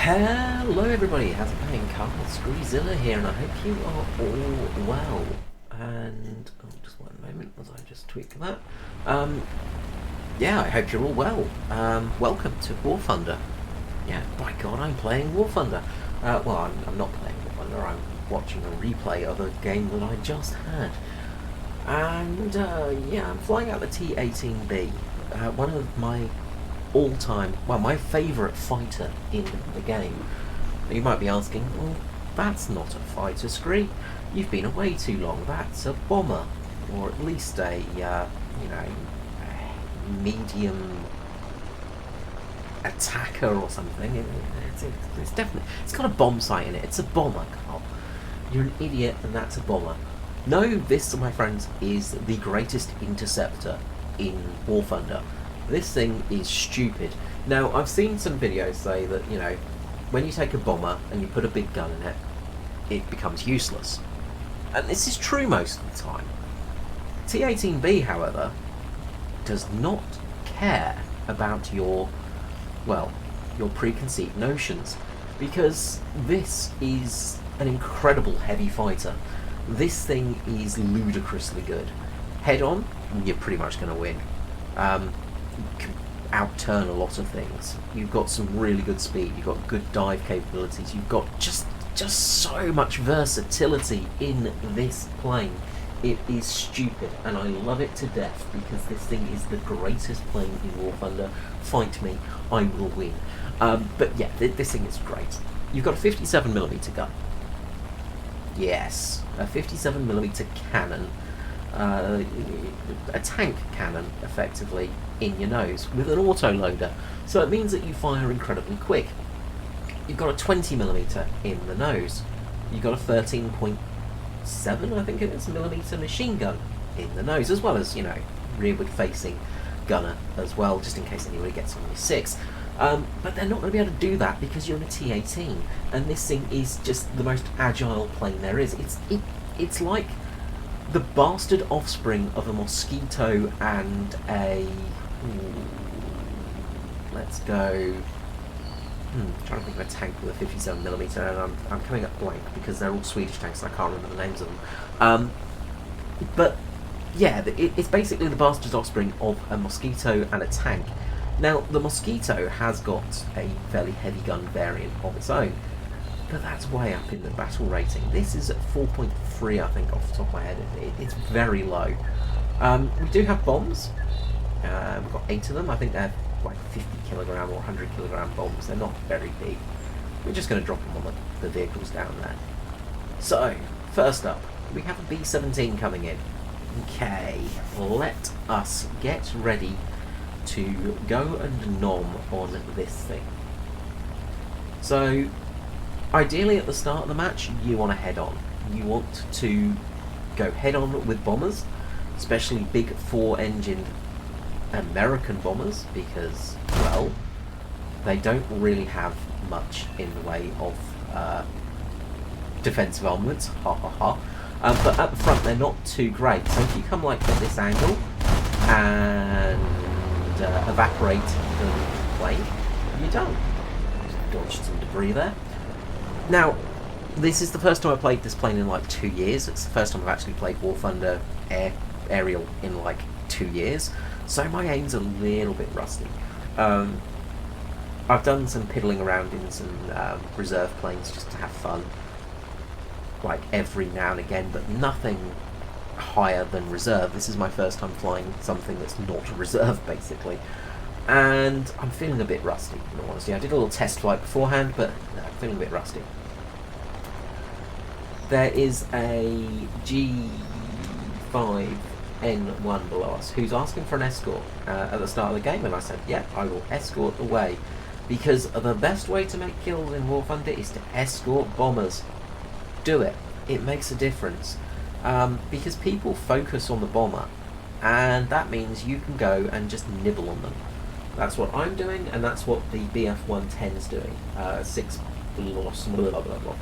Hello everybody, how's it going? Carl Screezilla here, and I hope you are all well. And, just one moment as I just tweak that. Yeah, I hope you're all well. Welcome to War Thunder. Yeah, by God, I'm playing War Thunder. Well, I'm not playing War Thunder, I'm watching a replay of a game that I just had. And, yeah, I'm flying out the T18B, one of my all-time, well, my favourite fighter in the game. You might be asking, well, that's not a fighter, Scree. You've been away too long. That's a bomber, or at least a, medium attacker or something. It's definitely, it's got a bomb sight in it. It's a bomber, Carl. You're an idiot, and that's a bomber. No, this, my friends, is the greatest interceptor in War Thunder. This thing is stupid. Now, I've seen some videos say that, when you take a bomber and you put a big gun in it, it becomes useless. And this is true most of the time. T18B, however, does not care about your preconceived notions, because this is an incredible heavy fighter. This thing is ludicrously good. Head on, you're pretty much going to win. Can outturn a lot of things. You've got some really good speed, you've got good dive capabilities, you've got just so much versatility in this plane. It is stupid, and I love it to death, because this thing is the greatest plane in War Thunder. Fight me, I will win. But yeah, this thing is great. You've got a 57mm gun. Yes, a 57mm cannon. A tank cannon, effectively, in your nose, with an autoloader. So it means that you fire incredibly quick. You've got a 20mm in the nose. You've got a 13.7, I think it is, millimeter machine gun in the nose, as well as, rearward facing gunner as well, just in case anybody gets on your 6. But they're not going to be able to do that because you're in a T18, and this thing is just the most agile plane there is. It's like the bastard offspring of a Mosquito and a... let's go... trying to think of a tank with a 57mm, and I'm coming up blank because they're all Swedish tanks and I can't remember the names of them. But yeah, it's basically the bastard offspring of a Mosquito and a tank. Now, the Mosquito has got a fairly heavy gun variant of its own, but that's way up in the battle rating. This is at 4.3, I think, off the top of my head. It's very low. We do have bombs. We've got 8 of them. I think they're like 50kg or 100kg bombs. They're not very big. We're just going to drop them on the vehicles down there. So, first up, we have a B-17 coming in. Okay, let us get ready to go and nom on this thing. So, ideally at the start of the match, you want to head on. You want to go head on with bombers, especially big 4-engined American bombers, because, well, they don't really have much in the way of defensive armaments, ha ha ha. But at the front they're not too great, so if you come like at this angle and evaporate the plane, you're done. Just dodged some debris there. Now, this is the first time I played this plane in like 2 years. It's the first time I've actually played War Thunder aerial in like 2 years, so my aim's a little bit rusty. I've done some piddling around in some reserve planes just to have fun, like every now and again, but nothing higher than reserve. This is my first time flying something that's not reserve, basically. And I'm feeling a bit rusty, in all honesty. I did a little test flight beforehand, but no, I'm feeling a bit rusty. There is a G5N1 below us who's asking for an escort at the start of the game, and I said, yeah, I will escort away. Because the best way to make kills in War Thunder is to escort bombers. Do it. It makes a difference. Because people focus on the bomber, and that means you can go and just nibble on them. That's what I'm doing, and that's what the BF-110 is doing. 6 blah blah blah.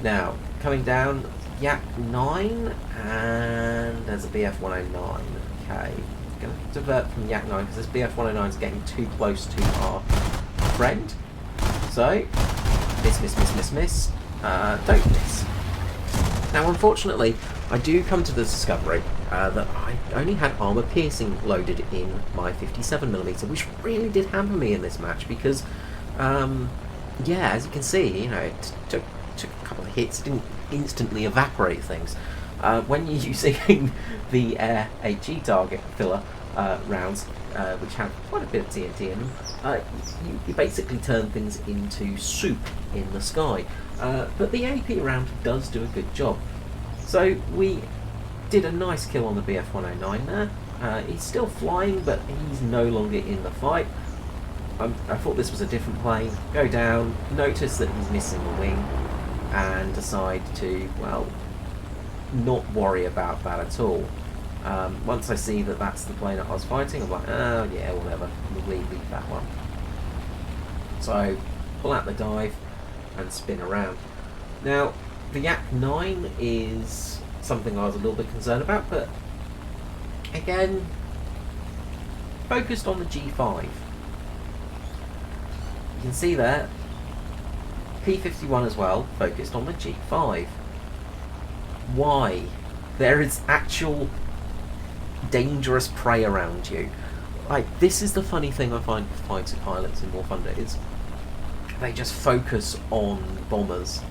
Now, coming down, Yak 9, and there's a BF-109. Okay, going to divert from Yak 9 because this BF-109 is getting too close to our friend. So, Miss, miss, miss, miss, miss. Don't miss. Now, unfortunately, I do come to the discovery that I only had armour piercing loaded in my 57mm, which really did hamper me in this match because, yeah, as you can see, you know, it took a couple of hits, it didn't instantly evaporate things. When you're using the Air HE target filler rounds, which have quite a bit of TNT in them, you basically turn things into soup in the sky. But the AP round does do a good job. So we did a nice kill on the BF-109 there. He's still flying, but he's no longer in the fight. I thought this was a different plane. Go down, notice that he's missing the wing, and decide to, well, not worry about that at all. Once I see that that's the plane that I was fighting, I'm like, oh yeah, whatever, we'll leave that one. So, pull out the dive and spin around. Now, the Yak-9 is something I was a little bit concerned about, but again, focused on the G5. You can see there, P-51 as well, focused on the G5. Why? There is actual dangerous prey around you. Like, this is the funny thing I find with fighter pilots in War Thunder, is they just focus on bombers,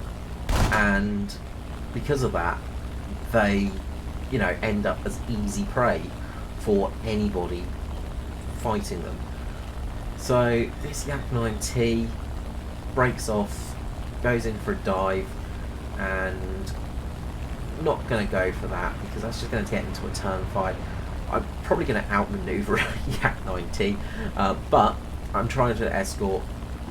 and because of that, they, you know, end up as easy prey for anybody fighting them. So this Yak-9T breaks off, goes in for a dive, and not going to go for that because that's just going to get into a turn fight. I'm probably going to outmaneuver Yak-9T, but I'm trying to escort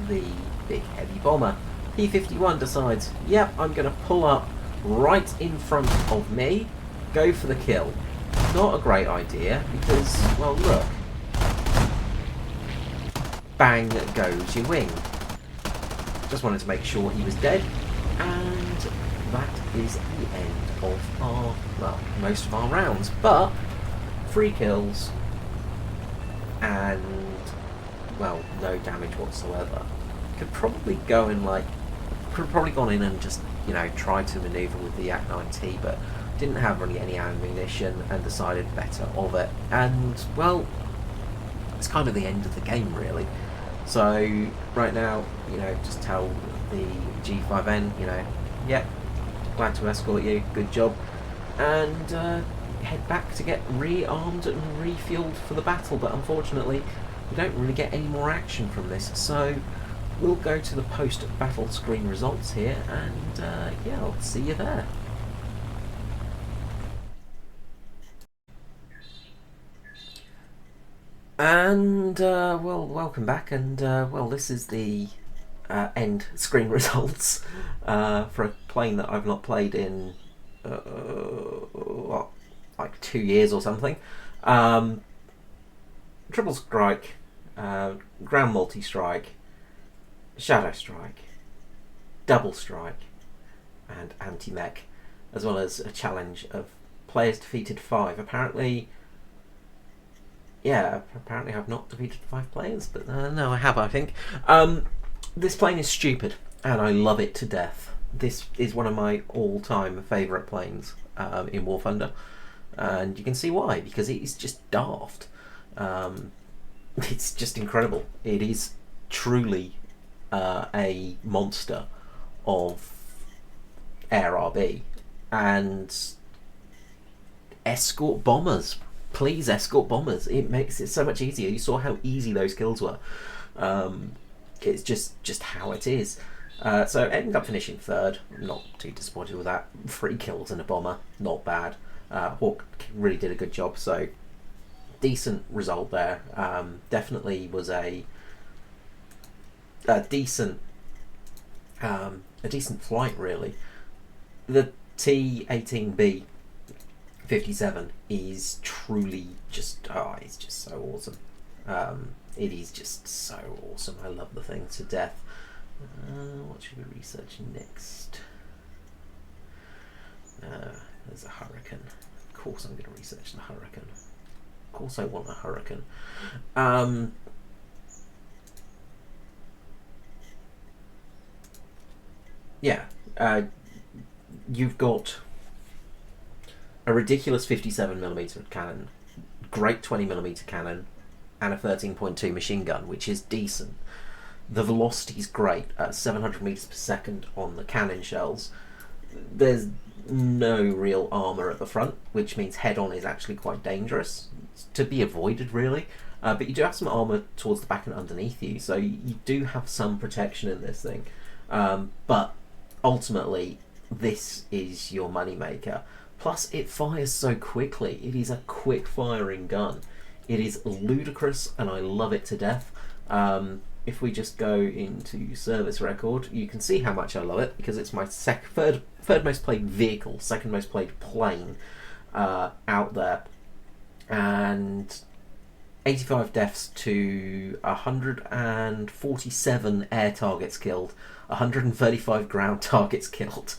the big heavy bomber. P-51 decides, yep, I'm going to pull up right in front of me, go for the kill. Not a great idea because, well, look. Bang goes your wing. Just wanted to make sure he was dead, and that is the end of our, well, most of our rounds. But 3 kills and, well, no damage whatsoever. Could probably go in, like, could have probably gone in and just, you know, tried to maneuver with the Yak-9T, but didn't have really any ammunition and decided better of it. And, well, it's kind of the end of the game, really. So, right now, you know, just tell the G5N, you know, yep, glad to escort you, good job, and head back to get rearmed and refueled for the battle. But unfortunately, we don't really get any more action from this, so we'll go to the post-battle screen results here, and yeah, I'll see you there. And, well, welcome back, and, well, this is the end screen results for a plane that I've not played in, what, like 2 years or something. Triple Strike, Ground Multi-Strike, Shadow Strike, Double Strike, and Anti-Mech, as well as a challenge of players defeated 5. Apparently, yeah, apparently I've not defeated 5 players, but no, I have, I think. This plane is stupid, and I love it to death. This is one of my all-time favourite planes in War Thunder, and you can see why, because it is just daft. It's just incredible. It is truly a monster of air RB, and escort bombers. Please escort bombers. It makes it so much easier. You saw how easy those kills were. It's just how it is. So ended up finishing 3rd. Not too disappointed with that. 3 kills and a bomber. Not bad. Hawk really did a good job. So decent result there. Definitely was a decent flight, really. The T18B 57 is truly just, it's just so awesome. It is just so awesome. I love the thing to death. What should we research next? There's a Hurricane. Of course I'm going to research the Hurricane. Of course I want a Hurricane. yeah, you've got a ridiculous 57mm cannon, great 20mm cannon, and a 13.2 machine gun, which is decent. The velocity's great at 700 meters per second on the cannon shells. There's no real armor at the front, which means head-on is actually quite dangerous. It's to be avoided, really. But you do have some armor towards the back and underneath you, so you do have some protection in this thing. But ultimately, this is your moneymaker. Plus, it fires so quickly. It is a quick-firing gun. It is ludicrous, and I love it to death. If we just go into service record, you can see how much I love it, because it's my third most played vehicle, second most played plane out there, and 85 deaths to 147 air targets killed, 135 ground targets killed,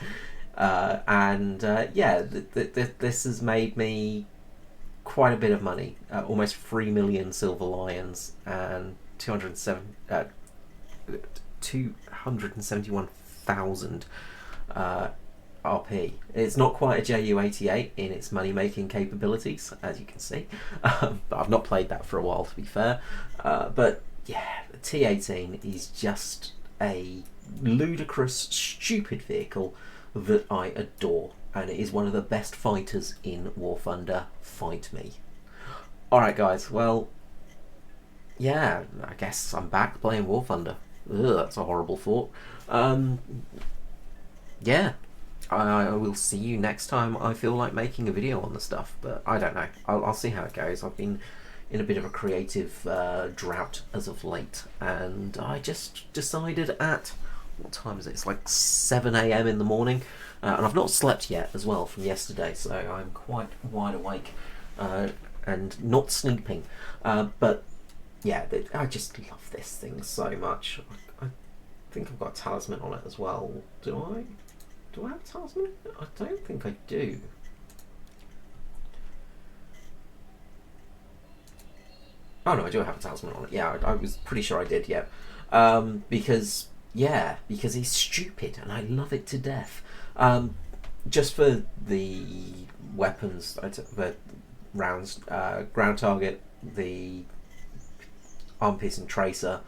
this has made me quite a bit of money, almost 3 million silver lions and 271,000 RP. It's not quite a JU-88 in its money-making capabilities, as you can see. But I've not played that for a while, to be fair. But yeah, the T18 is just a ludicrous, stupid vehicle that I adore, and it is one of the best fighters in War Thunder. Fight me. Alright guys, well, yeah, I guess I'm back playing War Thunder. Ugh, that's a horrible thought. Yeah, I will see you next time I feel like making a video on the stuff, but I don't know. I'll see how it goes. I've been in a bit of a creative drought as of late, and I just decided at, what time is it? It's like 7 AM in the morning, and I've not slept yet as well from yesterday, so I'm quite wide awake and not sleeping. But yeah, I just love this thing so much. I think I've got a talisman on it as well. Do I? Do I have a talisman? I don't think I do. Oh no, I do have a talisman on it. Yeah, I was pretty sure I did, yeah. Because he's stupid and I love it to death. Just for the weapons, the rounds, ground target, the arm-piercing tracer,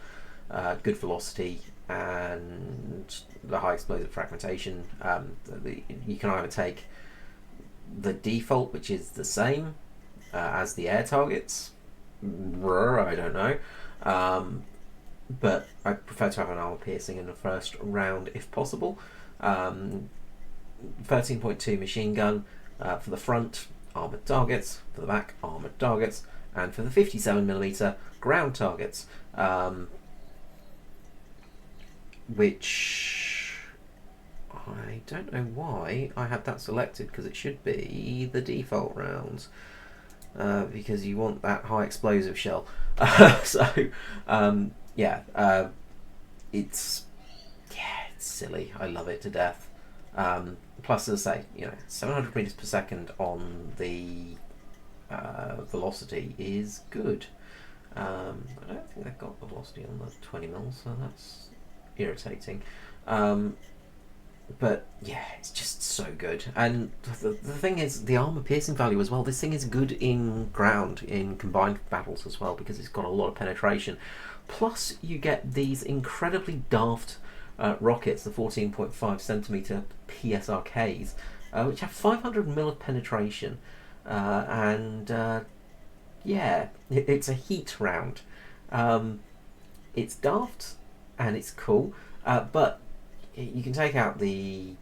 good velocity, and the high explosive fragmentation. You can either take the default, which is the same as the air targets. I don't know. But I prefer to have an armor piercing in the first round if possible. 13.2 machine gun for the front, armored targets, for the back, armored targets, and for the 57mm ground targets, which I don't know why I had that selected, because it should be the default rounds, because you want that high explosive shell. It's silly. I love it to death. Plus, as I say, 700 meters per second on the velocity is good. I don't think they've got the velocity on the 20 mils, so that's irritating. But yeah, it's just so good. And the thing is, the armor piercing value as well. This thing is good in ground, in combined battles as well, because it's got a lot of penetration. Plus, you get these incredibly daft rockets, the 14.5 centimeter PSRKs, which have 500 mil of penetration, it's a heat round. It's daft and it's cool, but you can take out the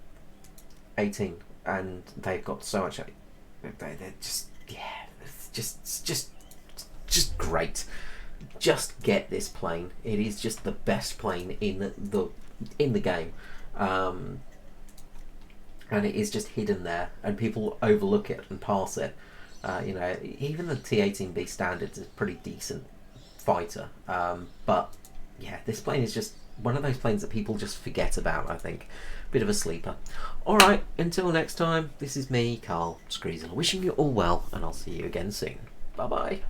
18 and they've got so much. They're just great. Just get this plane. It is just the best plane in the game, and it is just hidden there, and people overlook it and pass it. Even the T18B standard is a pretty decent fighter, but yeah, this plane is just one of those planes that people just forget about, I think. Bit of a sleeper. Alright, until next time, this is me, Carl Screezel, wishing you all well, and I'll see you again soon. Bye bye.